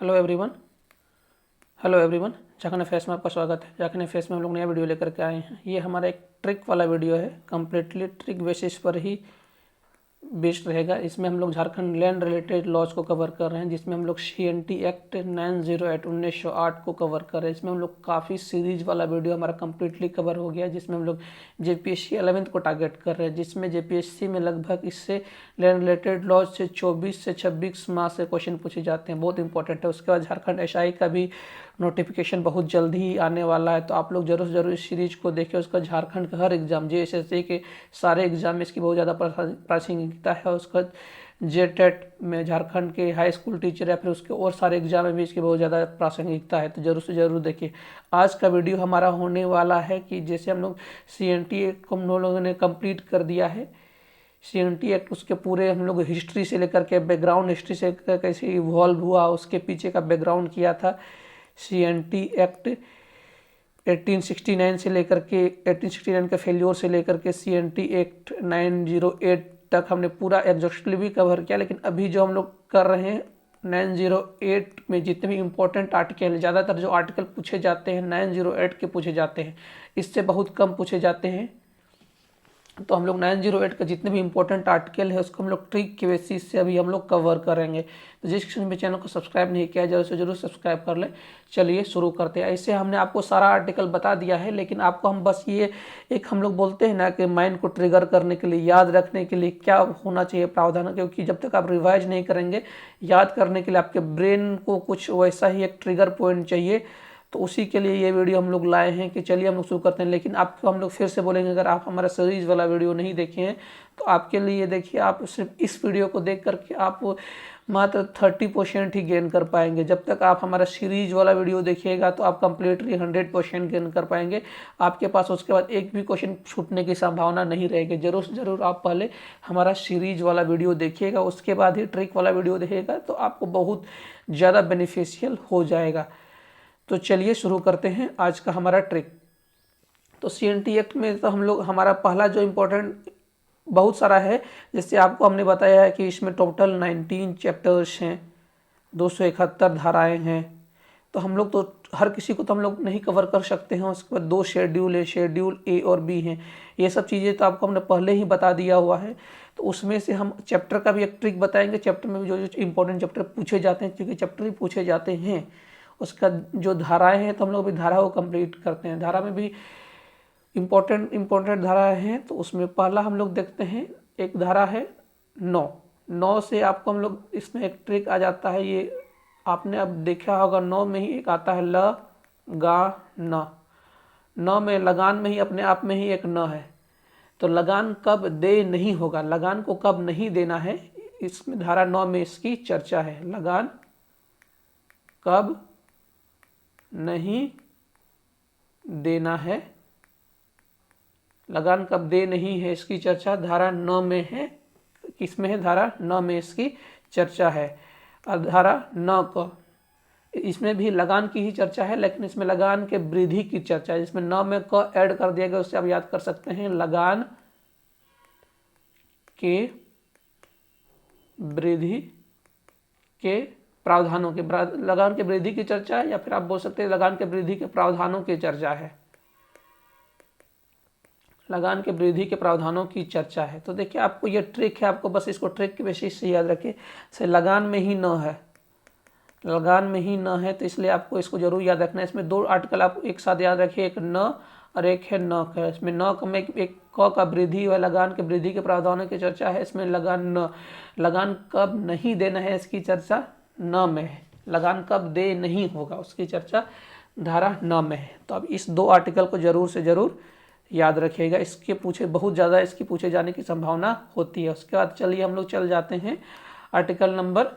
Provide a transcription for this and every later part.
Hello everyone. Hello everyone, Jharkhand face में आपका स्वागत है। झारखंड फेस में हम लोग नया वीडियो लेकर के आए हैं। ये हमारा एक ट्रिक वाला वीडियो है, कम्प्लीटली ट्रिक बेसिस पर ही बेस्ड रहेगा। इसमें हम लोग झारखंड लैंड रिलेटेड लॉज को कवर कर रहे हैं, जिसमें हम लोग CNT एक्ट 908 1908 को कवर कर रहे हैं। इसमें हम लोग काफ़ी सीरीज वाला वीडियो हमारा कम्प्लीटली कवर हो गया, जिसमें हम लोग JPSC 11th को टारगेट कर रहे हैं, जिसमें JPSC में लगभग इससे लैंड रिलेटेड लॉज से 24 से 26 माह से क्वेश्चन पूछे जाते हैं, बहुत इंपॉर्टेंट है। उसके बाद झारखंड SI का भी नोटिफिकेशन बहुत जल्दी ही आने वाला है, तो आप लोग जरूर से जरूर इस सीरीज को देखिए। उसका झारखंड का हर एग्जाम, JSSC के सारे एग्जाम में इसकी बहुत ज़्यादा प्रासंगिकता है। उसका JTET में झारखंड के हाई स्कूल टीचर या फिर उसके और सारे एग्जाम में भी इसकी बहुत ज़्यादा प्रासंगिकता है, तो जरूर से जरूर देखिए। आज का वीडियो हमारा होने वाला है कि जैसे हम लोग CNT एक्ट को हम लोगों ने कंप्लीट कर दिया है। CNT एक्ट उसके पूरे हम लोग हिस्ट्री से लेकर के बैकग्राउंड हिस्ट्री से कैसे इवॉल्व हुआ, उसके पीछे का बैकग्राउंड किया था। CNT एक्ट 1869 से लेकर के 1869 के फेल्योर से लेकर के CNT एक्ट 908 तक हमने पूरा एग्जॉस्टिवली कवर किया। लेकिन अभी जो हम लोग कर रहे हैं 908 में जितने भी इंपॉर्टेंट आर्टिकल, ज़्यादातर जो आर्टिकल पूछे जाते हैं 908 के पूछे जाते हैं, इससे बहुत कम पूछे जाते हैं। तो हम लोग 908 का जितने भी इंपॉर्टेंट आर्टिकल है उसको हम लोग ट्रिक के बेसिस से अभी हम लोग कवर करेंगे। तो जिस किसी भी चैनल को सब्सक्राइब नहीं किया जरूर से जरूर सब्सक्राइब कर लें। चलिए शुरू करते हैं। ऐसे हमने आपको सारा आर्टिकल बता दिया है, लेकिन आपको हम बस ये एक हम लोग बोलते हैं ना कि माइंड को ट्रिगर करने के लिए, याद रखने के लिए क्या होना चाहिए प्रावधान, क्योंकि जब तक आप रिवाइज नहीं करेंगे, याद करने के लिए आपके ब्रेन को कुछ वैसा ही एक ट्रिगर पॉइंट चाहिए। तो उसी के लिए ये वीडियो हम लोग लाए हैं कि चलिए हम लोग शुरू करते हैं। लेकिन आपको हम लोग फिर से बोलेंगे, अगर आप हमारा सीरीज वाला वीडियो नहीं देखे हैं तो आपके लिए देखिए, आप सिर्फ इस वीडियो को देख करके आप मात्र 30% ही गेन कर पाएंगे। जब तक आप हमारा सीरीज वाला वीडियो देखिएगा तो आप कंप्लीटली 100% गेन कर पाएंगे। आपके पास उसके बाद एक भी क्वेश्चन छूटने की संभावना नहीं रहेगी। जरूर से जरूर आप पहले हमारा सीरीज वाला वीडियो देखिएगा, उसके बाद ही ट्रिक वाला वीडियो देखिएगा, तो आपको बहुत ज़्यादा बेनिफिशियल हो जाएगा। तो चलिए शुरू करते हैं आज का हमारा ट्रिक। तो CNT एक्ट में तो हम लोग हमारा पहला जो इम्पोर्टेंट बहुत सारा है, जैसे आपको हमने बताया है कि इसमें टोटल 19 चैप्टर्स हैं, 271 धाराएं हैं। तो हम लोग तो हर किसी को तो हम लोग नहीं कवर कर सकते हैं। उसके बाद 2 शेड्यूल है, शेड्यूल A और B हैं। ये सब चीज़ें तो आपको हमने पहले ही बता दिया हुआ है। तो उसमें से हम चैप्टर का भी एक ट्रिक बताएंगे। चैप्टर में भी जो जो इंपॉर्टेंट चैप्टर पूछे जाते हैं, क्योंकि चैप्टर ही पूछे जाते हैं, उसका जो धाराएं हैं तो हम लोग भी धारा को कंप्लीट करते हैं। धारा में भी इम्पोर्टेंट धाराएं हैं। तो उसमें पहला हम लोग देखते हैं, एक धारा है 9 से आपको हम लोग इसमें एक ट्रिक आ जाता है। ये आपने अब देखा होगा, 9 में ही एक आता है ल गा न। 9 में लगान में ही अपने आप में ही एक न है। तो लगान कब दे नहीं होगा, लगान को कब नहीं देना है, इसमें धारा 9 में इसकी चर्चा है। लगान कब नहीं देना है, लगान कब दे नहीं है, इसकी चर्चा धारा 9 में है। किसमें है? धारा 9 में इसकी चर्चा है। और धारा 9 को, इसमें भी लगान की ही चर्चा है, लेकिन इसमें लगान के वृद्धि की चर्चा है। इसमें 9 में क ऐड कर दिया गया, उससे आप याद कर सकते हैं लगान के वृद्धि के प्रावधानों के, लगान के वृद्धि की चर्चा है, या फिर आप बोल सकते हैं लगान के वृद्धि के प्रावधानों की चर्चा है। लगान के वृद्धि के प्रावधानों की चर्चा है। तो देखिए, आपको ये ट्रिक है, आपको बस इसको ट्रिक के बेसिस से याद रखिए। से लगान में ही न है, लगान में ही न है, तो इसलिए आपको इसको जरूर याद रखना है। इसमें 2 आर्टिकल आप एक साथ याद रखिए, एक न और एक है न का। इसमें न में एक क का वृद्धि व लगान के वृद्धि के प्रावधानों की चर्चा है। इसमें लगान न, लगान कब नहीं देना है, इसकी चर्चा न में है। लगान कब दे नहीं होगा, उसकी चर्चा धारा 9 में है। तो अब इस 2 आर्टिकल को जरूर से जरूर याद रखिएगा। इसके पूछे बहुत ज़्यादा इसकी पूछे जाने की संभावना होती है। उसके बाद चलिए हम लोग चल जाते हैं आर्टिकल नंबर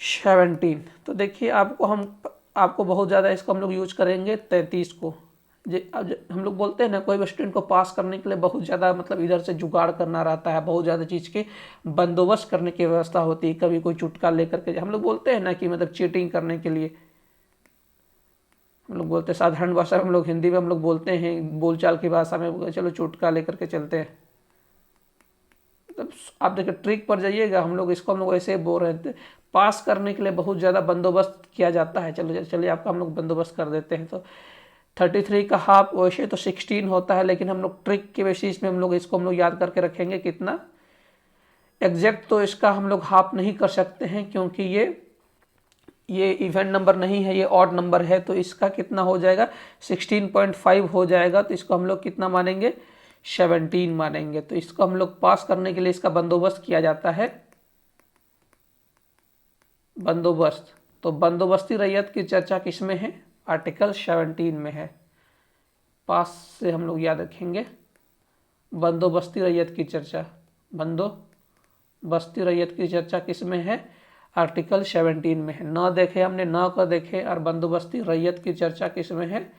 17। तो देखिए, आपको बहुत ज़्यादा इसको हम लोग यूज करेंगे 33 को। हम लोग बोलते हैं ना, कोई भी स्टूडेंट को पास करने के लिए बहुत ज़्यादा मतलब इधर से जुगाड़ करना रहता है, बहुत ज़्यादा चीज़ के बंदोबस्त करने की व्यवस्था होती है। कभी कोई चुटका लेकर के, हम लोग बोलते हैं ना कि मतलब चीटिंग करने के लिए हम लोग बोलते हैं, साधारण भाषा में हम लोग हिंदी में हम लोग बोलते हैं, बोलचाल की भाषा में चलो चुटका लेकर के चलते हैं। तब आप देखिए ट्रिक पर जाइएगा, हम लोग इसको हम लोग ऐसे बोल रहे थे, पास करने के लिए बहुत ज़्यादा बंदोबस्त किया जाता है। चलिए आपका हम लोग बंदोबस्त कर देते हैं। तो 33 का हाफ वैसे तो 16 होता है, लेकिन हम लोग ट्रिक के बेसिस में हम लोग इसको हम लोग याद करके रखेंगे कितना एग्जैक्ट। तो इसका हम लोग हाफ नहीं कर सकते हैं क्योंकि ये इवेंट नंबर नहीं है, ये ऑड नंबर है। तो इसका कितना हो जाएगा 16.5 हो जाएगा। तो इसको हम लोग कितना मानेंगे 17 मानेंगे। तो इसको हम लोग पास करने के लिए इसका बंदोबस्त किया जाता है, बंदोबस्त। तो बंदोबस्ती रैयत की चर्चा किसमें है, आर्टिकल 17 में है। पास से हम लोग याद रखेंगे बंदोबस्ती रैयत की चर्चा, बंदोबस्ती रैयत की चर्चा किसमें है, आर्टिकल 17 में है। न देखे हमने, न का देखे, और बंदोबस्ती रैयत की चर्चा किसमें है,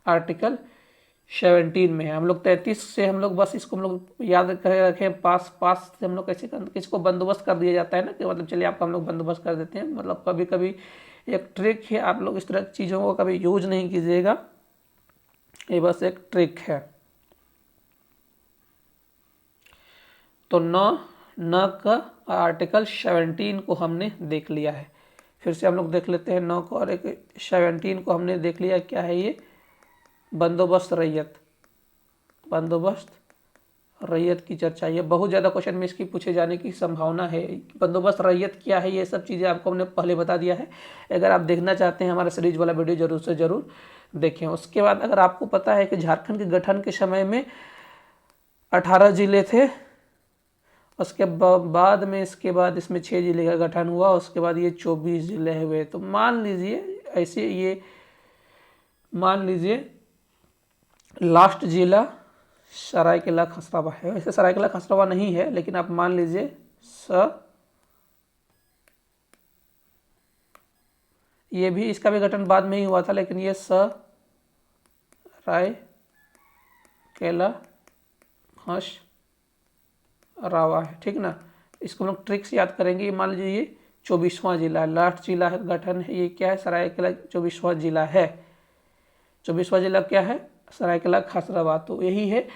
आर्टिकल 17 में है। हम लोग 33 से हम लोग बस इसको हम लोग याद कर रखें, पास से हम लोग कैसे इसको बंदोबस्त कर दिया जाता है ना, कि मतलब चलिए आपका हम लोग बंदोबस्त कर देते हैं। मतलब कभी कभी एक ट्रिक है, आप लोग इस तरह की चीज़ों को कभी यूज नहीं कीजिएगा, ये बस एक ट्रिक है। तो न का आर्टिकल 17 को हमने देख लिया है। फिर से हम लोग देख लेते हैं 9 को, और एक 17 को हमने देख लिया। क्या है ये, बंदोबस्त रैयत, बंदोबस्त रैयत की चर्चा। ये बहुत ज़्यादा क्वेश्चन में इसकी पूछे जाने की संभावना है। बंदोबस्त रैयत क्या है, ये सब चीज़ें आपको हमने पहले बता दिया है। अगर आप देखना चाहते हैं हमारा सीरीज वाला वीडियो जरूर से ज़रूर देखें। उसके बाद अगर आपको पता है कि झारखंड के गठन के समय में 18 जिले थे, उसके बाद में इसके बाद इसमें 6 जिले का गठन हुआ, उसके बाद ये 24 जिले हुए। तो मान लीजिए ऐसे, ये मान लीजिए लास्ट जिला सरायकेला खसरावा है। वैसे सरायकेला खसरावा नहीं है, लेकिन आप मान लीजिए ये भी, इसका भी गठन बाद में ही हुआ था, लेकिन ये सरायकेला खसरावा है, ठीक ना। इसको हम लोग ट्रिक से याद करेंगे। मान लीजिए ये 24वां जिला है, लास्ट जिला है गठन है, ये क्या है, सरायकेला 24वां जिला है। 24वां जिला क्या है, सरायकेला खसरावा। तो यही है,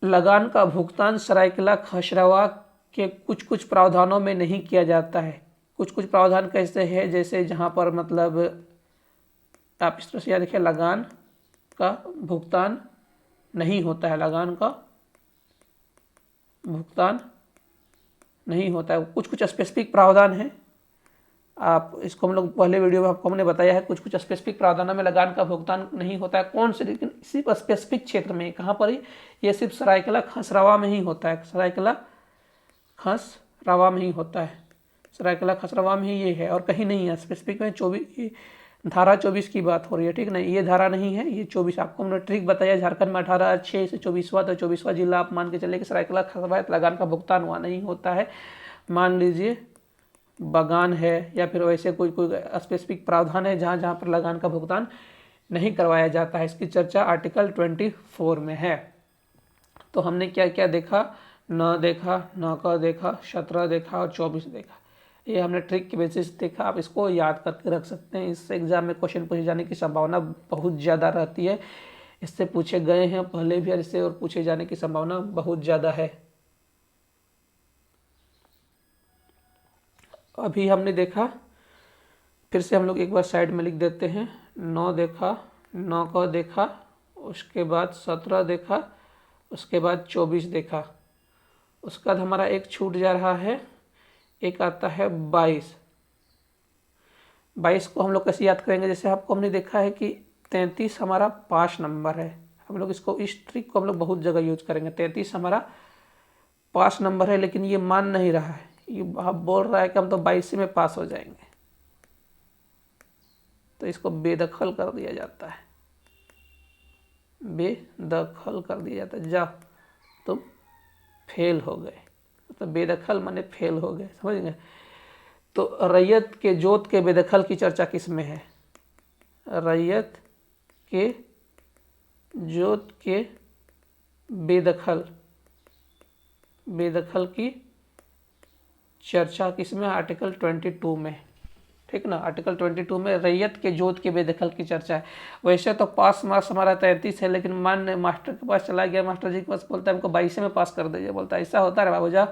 लगान का भुगतान सरायकेला खसरावा के कुछ कुछ प्रावधानों में नहीं किया जाता है। कुछ कुछ प्रावधान कैसे है, जैसे जहाँ पर मतलब आप इस तरह से याद रखिए, लगान का भुगतान नहीं होता है, लगान का भुगतान नहीं होता है। कुछ कुछ स्पेसिफिक प्रावधान है, आप इसको हम लोग पहले वीडियो में आपको हमने बताया है। कुछ कुछ स्पेसिफिक प्रावधानों में लगान का भुगतान नहीं होता है। कौन से, लेकिन सिर्फ स्पेसिफिक क्षेत्र में, कहाँ पर ही, ये सिर्फ सरायकेला खसरावा में ही होता है, सरायकेला खसरावा में ही होता है, सरायकेला खसरावा में ही ये है, और कहीं नहीं है स्पेसिफिक में। 24 धारा 24 की बात हो रही है, ठीक ना, ये धारा नहीं है, ये 24। आपको हमने ट्रिक बताया, झारखंड में 18/6 से 24वां, तो 24वां जिला आप मान के चले कि सरायकेला खसरावा, लगान का भुगतान हुआ नहीं होता है। मान लीजिए बगान है, या फिर वैसे कोई स्पेसिफिक प्रावधान है जहाँ जहाँ पर लगान का भुगतान नहीं करवाया जाता है। इसकी चर्चा आर्टिकल 24 में है। तो हमने क्या क्या देखा, न देखा, न का देखा, 17 देखा और 24 देखा। ये हमने ट्रिक के बेसिस देखा। आप इसको याद करके रख सकते हैं, इससे एग्जाम में क्वेश्चन पूछे जाने की संभावना बहुत ज़्यादा रहती है। इससे पूछे गए हैं पहले भी, और इससे और पूछे जाने की संभावना बहुत ज़्यादा है। अभी हमने देखा, फिर से हम लोग एक बार साइड में लिख देते हैं। 9 देखा, 9 का देखा, उसके बाद 17 देखा, उसके बाद 24 देखा। उसके बाद हमारा एक छूट जा रहा है, एक आता है 22। 22 को हम लोग कैसे याद करेंगे, जैसे आपको हमने देखा है कि 33 हमारा 5 नंबर है। हम लोग इसको, इस ट्रिक को हम लोग बहुत जगह यूज करेंगे। 33 हमारा 5 नंबर है, लेकिन ये मान नहीं रहा है, ये बोल रहा है कि हम तो 22 में पास हो जाएंगे। तो इसको बेदखल कर दिया जाता है, बेदखल कर दिया जाता है। जाओ तुम फेल हो गए, तो बेदखल माने फेल हो गए, समझ गए। तो रैयत के जोत के बेदखल की चर्चा किस में है, रैयत के जोत के बेदखल की चर्चा किसमें, आर्टिकल 22 में। ठीक ना। आर्टिकल 22 में रैयत के जोत के बेदखल की चर्चा है। वैसे तो पास मार्क्स हमारा 33 है, लेकिन मान मास्टर के पास चला गया, मास्टर जी के पास बोलता है हमको 22 में पास कर दीजिए, बोलता है ऐसा होता है बाबू जा,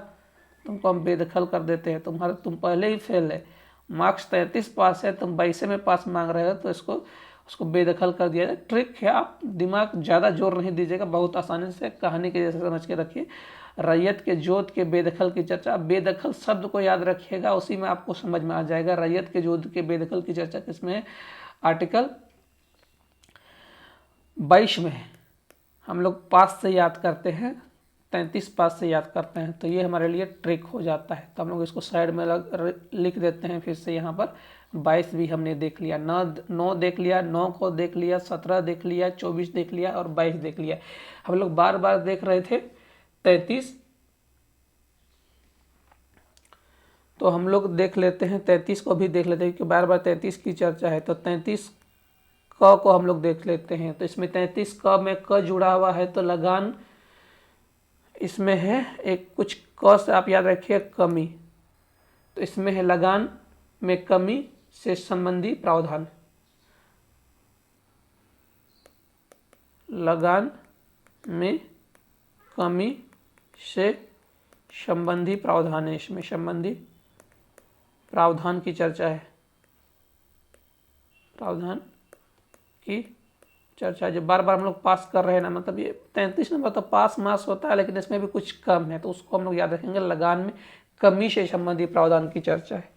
तुमको हम बेदखल कर देते हैं, तुम पहले ही फेल है, मार्क्स 33 पास है, तुम 22 में पास मांग रहे हो, तो उसको बेदखल कर दिया जाए। ट्रिक है, आप दिमाग ज़्यादा जोर नहीं दीजिएगा, बहुत आसानी से कहानी के जैसे समझ के रखिए। रैयत के जोत के बेदखल की चर्चा, बेदखल शब्द को याद रखिएगा, उसी में आपको समझ में आ जाएगा रैयत के जोत के बेदखल की चर्चा किसमें है। आर्टिकल 22 में है। हम लोग पास से याद करते हैं, 33 पास से याद करते हैं, तो ये हमारे लिए ट्रिक हो जाता है। तो हम लोग इसको साइड में लिख देते हैं। फिर से यहाँ पर 22 भी हमने देख लिया, 9 देख लिया, 9 को देख लिया, 17 देख लिया, 24 देख लिया और 22 देख लिया। हम लोग बार बार देख रहे थे 33, तो हम लोग देख लेते हैं 33 को भी देख लेते हैं, क्योंकि बार बार 33 की चर्चा है। तो 33 क को हम लोग देख लेते हैं। तो इसमें 33 क में क जुड़ा हुआ है, तो लगान इसमें है एक, कुछ क से आप याद रखिए कमी, तो इसमें है लगान में कमी से संबंधी प्रावधान, लगान में कमी से संबंधी प्रावधान है, इसमें संबंधी प्रावधान की चर्चा है, प्रावधान की चर्चा जो बार बार हम लोग पास कर रहे हैं ना, मतलब ये 33 नंबर तो पास मार्क्स होता है, लेकिन इसमें भी कुछ कम है, तो उसको हम लोग याद रखेंगे, लगान में कमी से संबंधित प्रावधान की चर्चा है।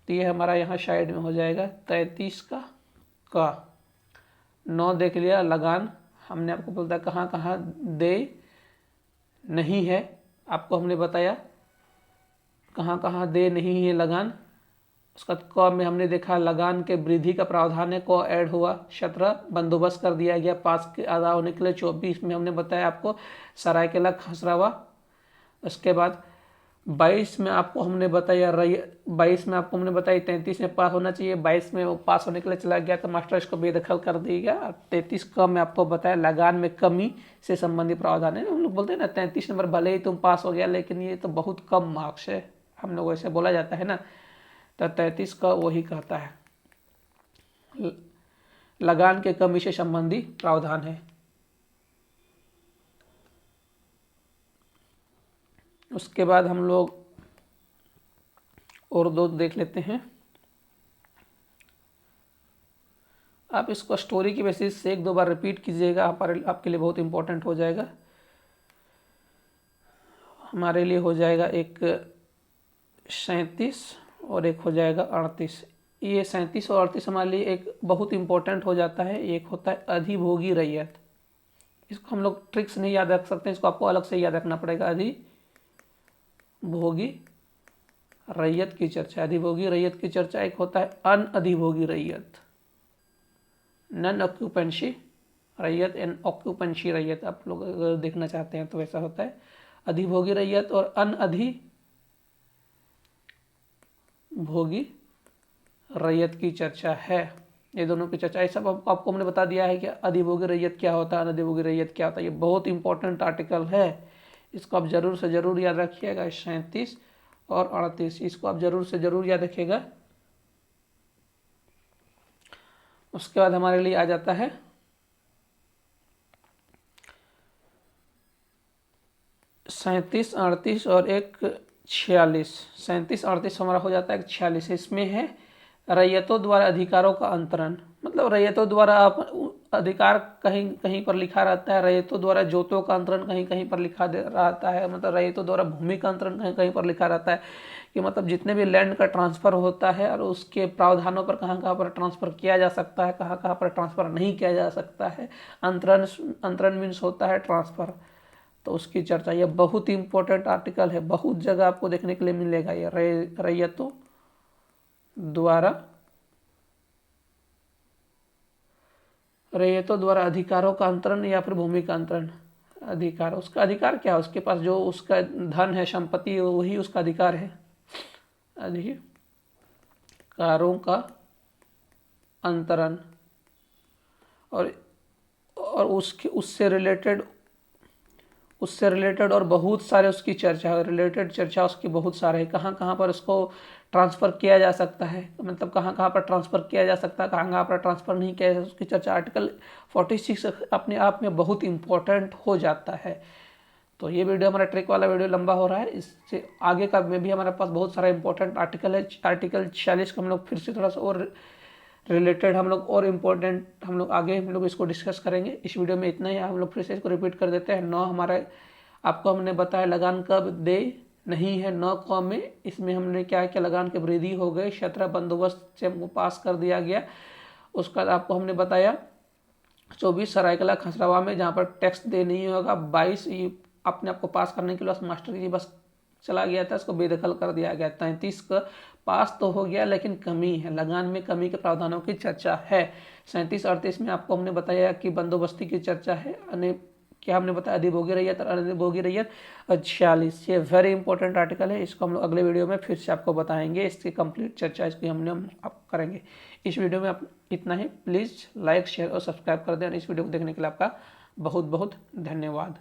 तो ये हमारा यहाँ साइड में हो जाएगा 33 का 9 देख लिया, लगान हमने आपको बोलता कहाँ कहाँ दे नहीं है, आपको हमने बताया कहाँ कहाँ दे नहीं है लगान। उसका क में हमने देखा लगान के वृद्धि का प्रावधान है, को ऐड हुआ, 17 बंदोबस्त कर दिया गया पास के अदा होने के लिए। 24 में हमने बताया आपको सरायकेला खसरावा। उसके बाद 22 में आपको हमने बताया 22 में आपको हमने बताया 33 में पास होना चाहिए, 22 में वो पास होने के लिए चला गया, तो मास्टर इसको बेदखल कर दिया। 33 क में आपको बताया लगान में कमी से संबंधित प्रावधान है। हम लोग बोलते हैं ना 33 नंबर भले ही तुम पास हो गया, लेकिन ये तो बहुत कम मार्क्स है, हम लोग ऐसे बोला जाता है ना, तो 33 का वही कहता है, लगान के कमी से संबंधी प्रावधान है। उसके बाद हम लोग और दो देख लेते हैं। आप इसको स्टोरी की बेसिस से 1-2 बार रिपीट कीजिएगा, आपके लिए बहुत इंपॉर्टेंट हो जाएगा। हमारे लिए हो जाएगा एक 37 और एक हो जाएगा 38। ये 37 और 38 हमारे लिए एक बहुत इंपॉर्टेंट हो जाता है। एक होता है अधिभोगी रैयत, इसको हम लोग ट्रिक्स नहीं याद रख सकते, इसको आपको अलग से याद रखना पड़ेगा। अधिभोगी रैयत की चर्चा, अधिभोगी रैयत की चर्चा। एक होता है अनअधिभोगी रैयत, नॉन ऑक्यूपेंसी रैयत एंड ऑक्यूपेंसी रैयत, आप लोग अगर देखना चाहते हैं तो वैसा होता है। अधिभोगी रैयत और अनअधिभोगी रैयत की चर्चा है, ये दोनों की चर्चा। ऐसा आपको हमने बता दिया है कि अधिभोगी रैयत क्या होता है, अनधिभोगी रैयत क्या होता है। ये बहुत इंपॉर्टेंट आर्टिकल है, इसको आप जरूर से जरूर याद रखिएगा। 37 और 38 इसको आप जरूर से जरूर याद रखिएगा। उसके बाद हमारे लिए आ जाता है 37, 38 और एक 46। 37, 38 हमारा हो जाता है 46। इसमें है रैयतों द्वारा अधिकारों का अंतरण, मतलब रैयतों द्वारा अधिकार कहीं कहीं पर लिखा रहता है, रैयतों द्वारा जोतों का अंतरण कहीं कहीं पर लिखा रहता है, मतलब रैयतों द्वारा भूमि का अंतरण कहीं कहीं पर लिखा रहता है, कि मतलब जितने भी लैंड का ट्रांसफ़र होता है और उसके प्रावधानों पर कहाँ कहाँ पर ट्रांसफ़र किया जा सकता है, कहाँ कहाँ पर ट्रांसफ़र नहीं किया जा सकता है। अंतरण मीन्स होता है ट्रांसफ़र, तो उसकी चर्चा, यह बहुत इंपॉर्टेंट आर्टिकल है, बहुत जगह आपको देखने के लिए मिलेगा। ये रैयतों द्वारा अधिकारों का अंतरण या फिर भूमि का अंतरण। अधिकार, उसका अधिकार क्या है, उसके पास जो उसका धन है, संपत्ति, वही उसका अधिकार है। अधिकारों का अंतरण और उसके उससे रिलेटेड उससे रिलेटेड और बहुत सारे उसकी चर्चा है, रिलेटेड चर्चा उसकी बहुत सारे है, कहाँ कहाँ पर उसको ट्रांसफ़र किया जा सकता है, मतलब कहाँ कहाँ पर ट्रांसफ़र किया जा सकता है, कहाँ कहाँ पर ट्रांसफ़र नहीं किया जा सकता, उसकी चर्चा आर्टिकल 46 अपने आप में बहुत इंपॉर्टेंट हो जाता है। तो ये वीडियो हमारा ट्रिक वाला वीडियो लंबा हो रहा है, इससे आगे का में भी हमारे पास बहुत सारा इंपॉर्टेंट आर्टिकल है। आर्टिकल 46 का हम लोग फिर से थोड़ा सा और रिलेटेड हम लोग और इम्पोर्टेंट हम लोग आगे हम लोग इसको डिस्कस करेंगे। इस वीडियो में इतना ही, हम लोग फिर से इसको रिपीट कर देते हैं। 9 हमारा आपको हमने बताया लगान कब दे नहीं है 9 क में, इसमें हमने क्या किया, लगान की वृद्धि हो गई, 17 बंदोबस्त से हमको पास कर दिया गया। उसका आपको हमने बताया 24 सरायकला खसरावा में जहाँ पर टैक्स दे नहीं होगा, 22 अपने आपको पास करने के लिए बस मास्टर जी बस चला गया था, इसको बेदखल कर दिया गया। 33 का पास तो हो गया लेकिन कमी है, लगान में कमी के प्रावधानों की चर्चा है। 37 38 में आपको हमने बताया कि बंदोबस्ती की चर्चा है, क्या हमने बताया, अधिभोगी रैयत और अधिभोगी रैयत। 46 ये वेरी इंपॉर्टेंट आर्टिकल है, इसको हम लोग अगले वीडियो में फिर से आपको बताएंगे, इसकी कंप्लीट चर्चा इसकी हम आप करेंगे। इस वीडियो में आप इतना ही, प्लीज़ लाइक शेयर और सब्सक्राइब कर दें। इस वीडियो को देखने के लिए आपका बहुत बहुत धन्यवाद।